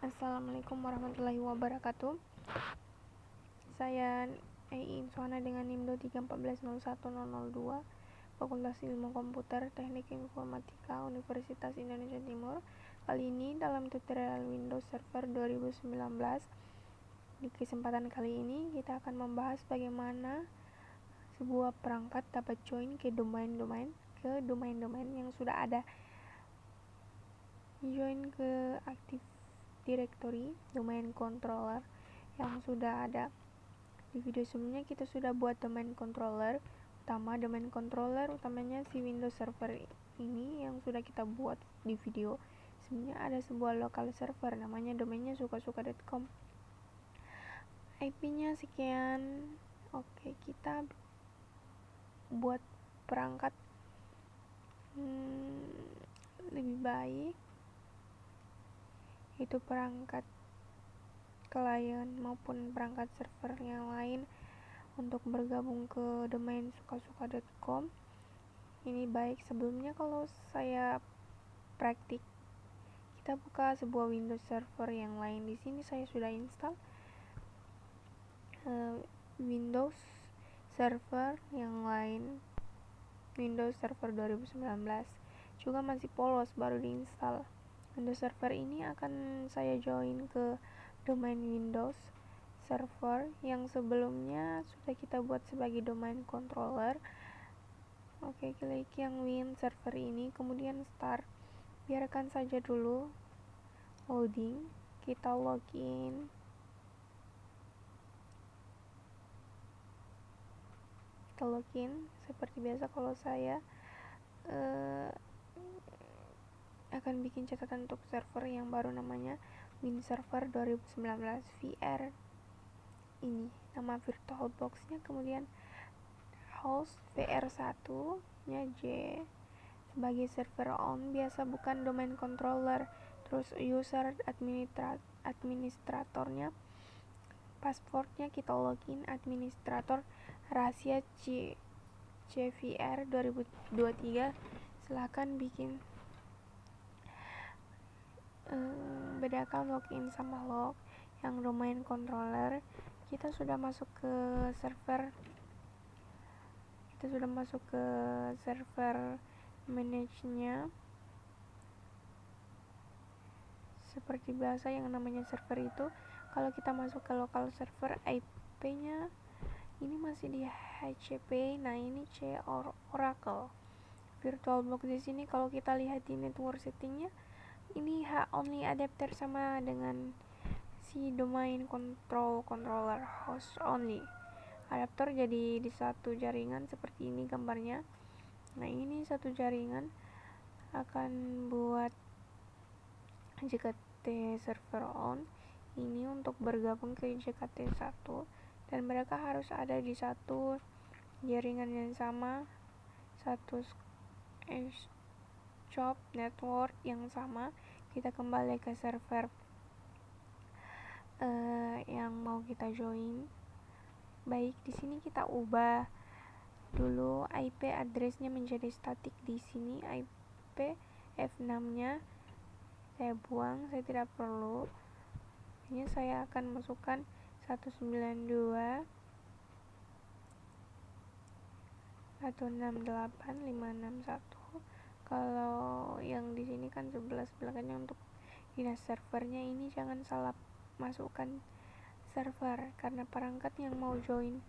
Assalamualaikum warahmatullahi wabarakatuh. Saya Ei Suhana dengan NIM 2314002, Fakultas Ilmu Komputer Teknik Informatika Universitas Indonesia Timur. Kali ini dalam tutorial Windows Server 2019, di kesempatan kali ini kita akan membahas bagaimana sebuah perangkat dapat join ke domain-domain yang sudah ada. Join ke Active Directory domain controller yang sudah ada. Di video sebelumnya kita sudah buat domain controller utamanya si Windows Server ini yang sudah kita buat di video. Sebenarnya ada sebuah local server namanya domainnya sukasuka.com. IP-nya sekian. Oke, kita buat perangkat lebih baik, itu perangkat klien maupun perangkat server yang lain untuk bergabung ke domain sukasuka.com. Ini baik. Sebelumnya kalau saya praktik, kita buka sebuah Windows Server yang lain. Di sini saya sudah install Windows Server yang lain, Windows Server 2019, juga masih polos, baru diinstal. Windows Server ini akan saya join ke domain Windows Server yang sebelumnya sudah kita buat sebagai domain controller. Oke, klik yang Win Server ini, kemudian Start. Biarkan saja dulu loading. Kita login. Seperti biasa. Kalau saya akan bikin catatan untuk server yang baru, namanya Win Server 2019 VR. Ini nama VirtualBox-nya, kemudian host VR1 nya J sebagai server on biasa, bukan domain controller. Terus user administratornya, passwordnya kita login administrator rahasia CVR 2023. silahkan bikin bedakan login sama log. Yang domain controller kita sudah masuk ke server manage-nya. Seperti biasa, yang namanya server itu kalau kita masuk ke local server, IP-nya ini masih di HCP. Nah, ini C Oracle. VirtualBox di sini kalau kita lihat di network settingnya, ini only adapter sama dengan si domain controller host only. Adaptor jadi di satu jaringan seperti ini gambarnya. Nah, ini satu jaringan akan buat JKT server on. Ini untuk bergabung ke JKT1, dan mereka harus ada di satu jaringan yang sama, satu shop network yang sama. Kita kembali ke server yang mau kita join. Baik, di sini kita ubah dulu IP address-nya menjadi static. Di sini IP F6-nya saya buang, saya tidak perlu. Ini saya akan masukkan 192.168.561. Kalau yang di sini kan 11 belakangnya untuk dinas servernya. Ini jangan salah masukkan server, karena perangkat yang mau join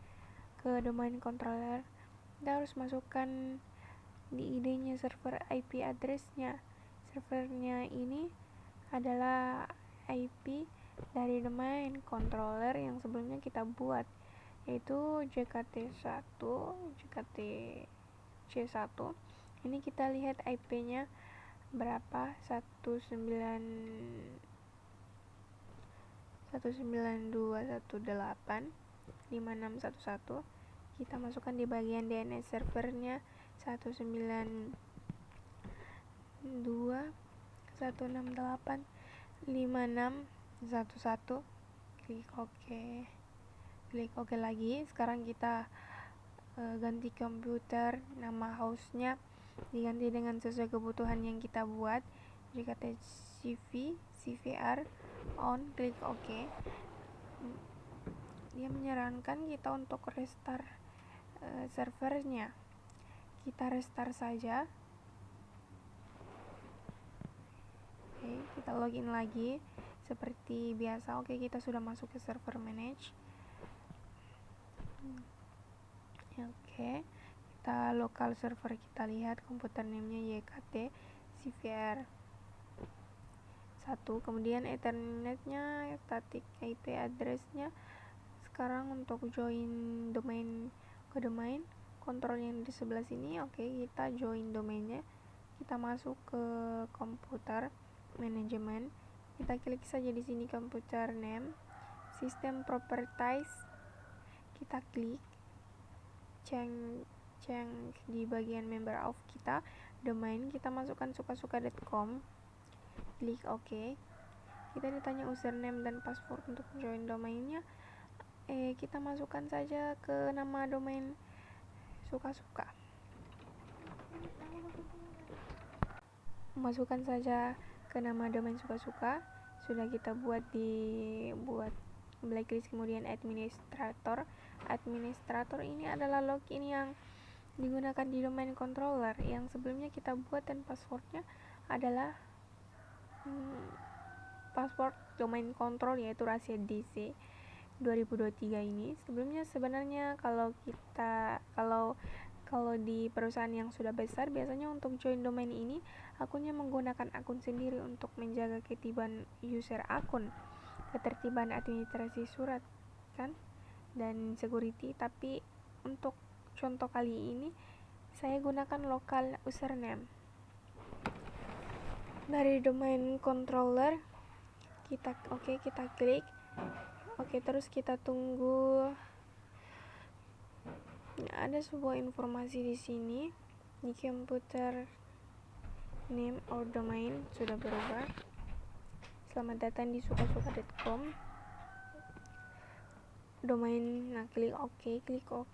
ke domain controller kita harus masukkan di ID-nya server IP address-nya. Servernya ini adalah IP dari domain controller yang sebelumnya kita buat, yaitu JKT1, JKTC1. Ini kita lihat IP-nya berapa, 192.168.5611. Kita masukkan di bagian DNS servernya 192.168.5611. Klik OK lagi. Sekarang kita ganti komputer, nama hostnya diganti dengan sesuai kebutuhan yang kita buat. JKT CV CVR on, klik OK. Dia menyarankan kita untuk restart servernya. Kita restart saja. Oke, kita login lagi seperti biasa. Oke, kita sudah masuk ke server manage. Oke, kita lokal server, kita lihat komputer name-nya YKT CVR 1. Kemudian ethernetnya, static IP address-nya. Sekarang untuk join domain ke domain kontrol yang di sebelah sini. Oke, kita join domainnya. Kita masuk ke komputer manajemen. Kita klik saja di sini computer name, system properties. Kita klik change di bagian member of kita, domain kita masukkan sukasuka.com. Klik OK. Kita ditanya username dan password untuk join domainnya. Kita masukkan saja ke nama domain sukasuka. Masukkan saja ke nama domain sukasuka. Sudah kita buat blacklist, kemudian administrator. Administrator ini adalah login yang digunakan di domain controller yang sebelumnya kita buat, dan passwordnya adalah password domain control, yaitu rahasia DC 2023 ini. Sebelumnya sebenarnya kalau di perusahaan yang sudah besar, biasanya untuk join domain ini akunnya menggunakan akun sendiri untuk menjaga ketertiban user akun, ketertiban administrasi surat kan, dan security. Tapi untuk contoh kali ini saya gunakan local username. Dari domain controller kita klik OK, terus kita tunggu. Ada sebuah informasi di sini di komputer name or domain sudah berubah. Selamat datang di sukasuka.com domain. Nah, klik OK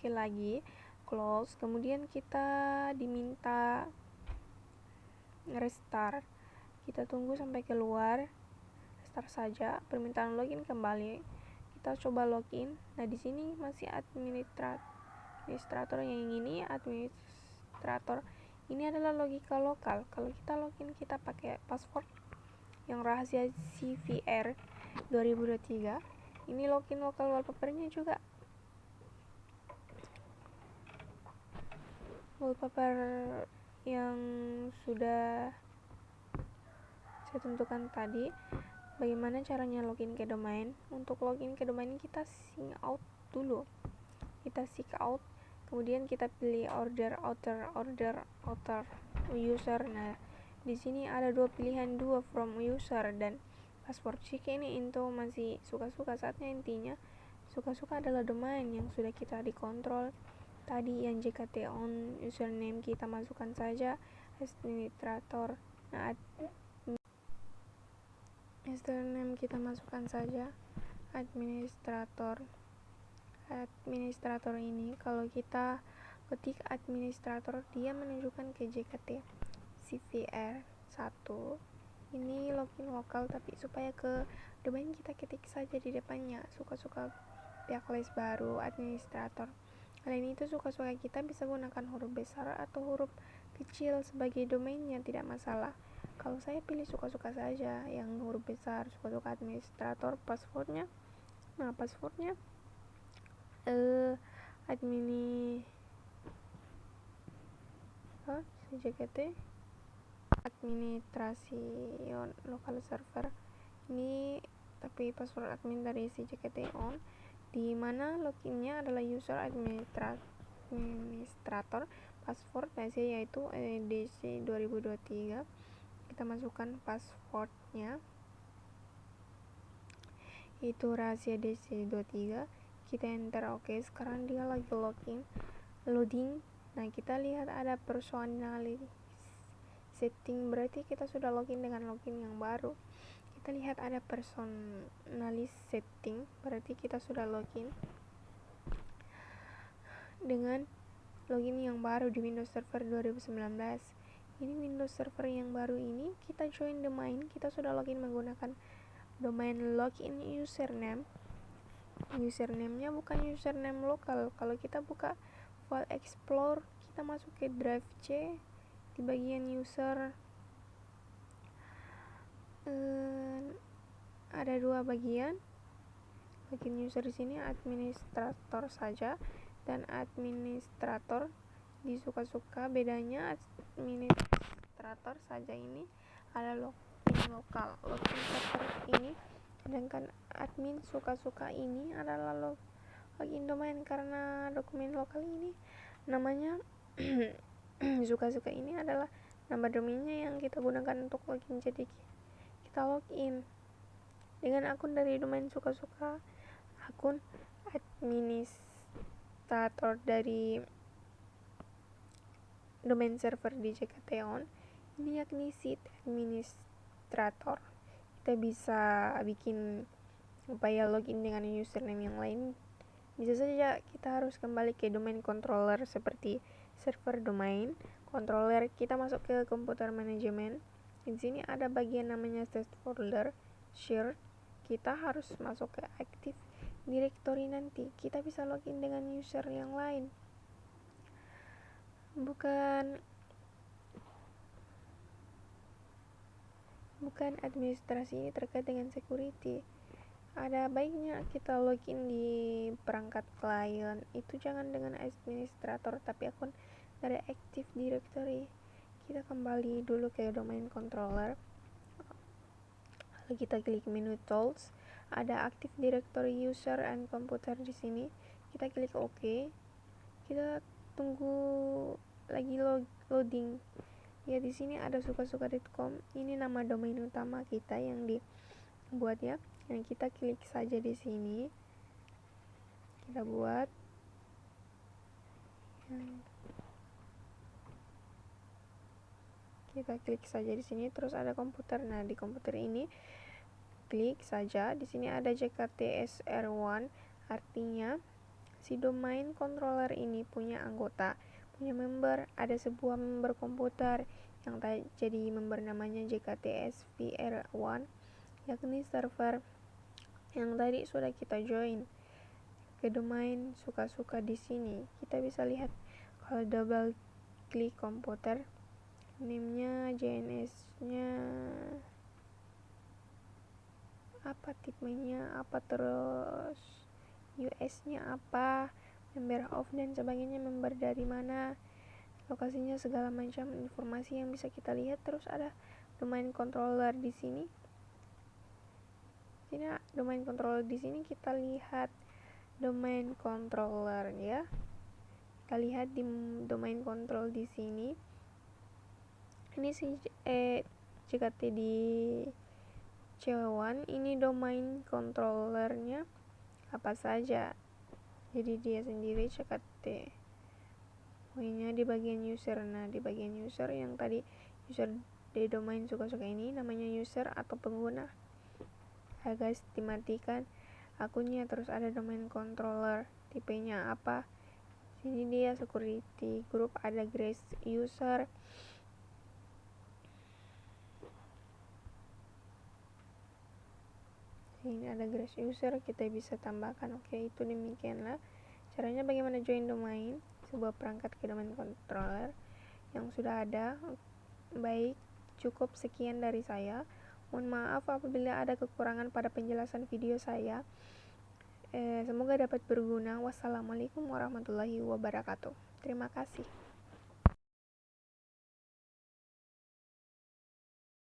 lagi, close. Kemudian kita diminta restart. Kita tunggu sampai keluar, restart saja. Permintaan login kembali. Kita coba login. Nah, di sini masih administrator yang ini. Administrator ini adalah logika lokal. Kalau kita login, kita pakai password yang rahasia CVR 2023. Ini login lokal wallpapernya juga wallpaper yang sudah saya tentukan tadi. Bagaimana caranya login ke domain? Untuk login ke domain kita sign out dulu. Kita sign out, kemudian kita pilih order user. Nah, di sini ada dua pilihan, from user dan password. Jika ini into masih suka-suka, saatnya intinya suka-suka adalah domain yang sudah kita dikontrol tadi, yang JKT on. Username kita masukkan saja administrator. Nah, username kita masukkan saja administrator. Administrator ini kalau kita ketik administrator, dia menunjukkan ke JKT CVR 1. Ini login lokal, tapi supaya ke domain kita ketik saja di depannya suka-suka blacklist baru administrator. Selain itu, suka-suka kita bisa gunakan huruf besar atau huruf kecil sebagai domainnya, tidak masalah. Kalau saya pilih suka-suka saja yang huruf besar, suka-suka administrator. Passwordnya JKT administrasi lokal server ini, tapi password admin dari JKT on, di mana loginnya adalah user administrator. Password rahasia yaitu DC 2023. Kita masukkan passwordnya, itu rahasia DC 23. Kita enter OK. Sekarang dia lagi loading. Nah, kita lihat ada personality setting, berarti kita sudah login dengan login yang baru. Kita lihat ada personality setting, berarti kita sudah login dengan login yang baru di Windows Server 2019. Ini Windows Server yang baru ini, kita join domain, kita sudah login menggunakan domain login username. Username-nya bukan username lokal. Kalau kita buka file explore, kita masuk ke drive C, di bagian user ada dua bagian user di sini, administrator saja dan administrator. Disuka-suka, bedanya administrator saja ini ada login lokal, login server ini, sedangkan admin suka-suka ini adalah login domain. Karena dokumen lokal ini namanya suka-suka ini adalah nama domainnya yang kita gunakan untuk login, jadi kita login dengan akun dari domain suka-suka, akun administrator dari domain server di JKT-ON ini yakni seed administrator. Kita bisa bikin upaya login dengan username yang lain. Bisa saja kita harus kembali ke domain controller seperti server domain controller. Kita masuk ke komputer manajemen. Di sini ada bagian namanya test folder share. Kita harus masuk ke active directory, nanti kita bisa login dengan user yang lain. Bukan administrasi ini terkait dengan security. Ada baiknya kita login di perangkat klien itu jangan dengan administrator, tapi akun dari Active Directory. Kita kembali dulu ke domain controller, lalu kita klik menu tools, ada Active Directory user and computer di sini. Kita klik OK. Kita tunggu lagi loading. Ya, di sini ada suka-suka.com. Ini nama domain utama kita yang dibuat ya. Yang kita klik saja di sini. Kita buat. Kita klik saja di sini, terus ada komputer. Nah, di komputer ini klik saja. Di sini ada JKTSR1, artinya si domain controller ini punya anggota, punya member. Ada sebuah member komputer yang jadi member namanya JKTSVR1, yakni server yang tadi sudah kita join ke domain suka-suka. Di sini kita bisa lihat kalau double klik komputer, name-nya, JNS-nya apa, tipenya apa, terus US-nya apa, member of dan sebagainya, member dari mana, lokasinya, segala macam informasi yang bisa kita lihat. Terus ada domain controller di sini. Domain controller di sini kita lihat domain controller ya. Kita lihat di domain control di sini. Ini si JKT di C1, ini domain controllernya apa saja. Jadi dia sendiri JKT. Pokoknya di bagian user. Nah, di bagian user yang tadi user di domain suka-suka ini namanya user atau pengguna. Guys, dimatikan akunnya. Terus ada domain controller, tipenya apa. Sini dia security group, ada grace user. Ini ada grace user, kita bisa tambahkan. Oke, itu demikianlah caranya bagaimana join domain sebuah perangkat ke domain controller yang sudah ada. Baik, cukup sekian dari saya. Mohon maaf apabila ada kekurangan pada penjelasan video saya. Semoga dapat berguna. Wassalamualaikum warahmatullahi wabarakatuh. Terima kasih.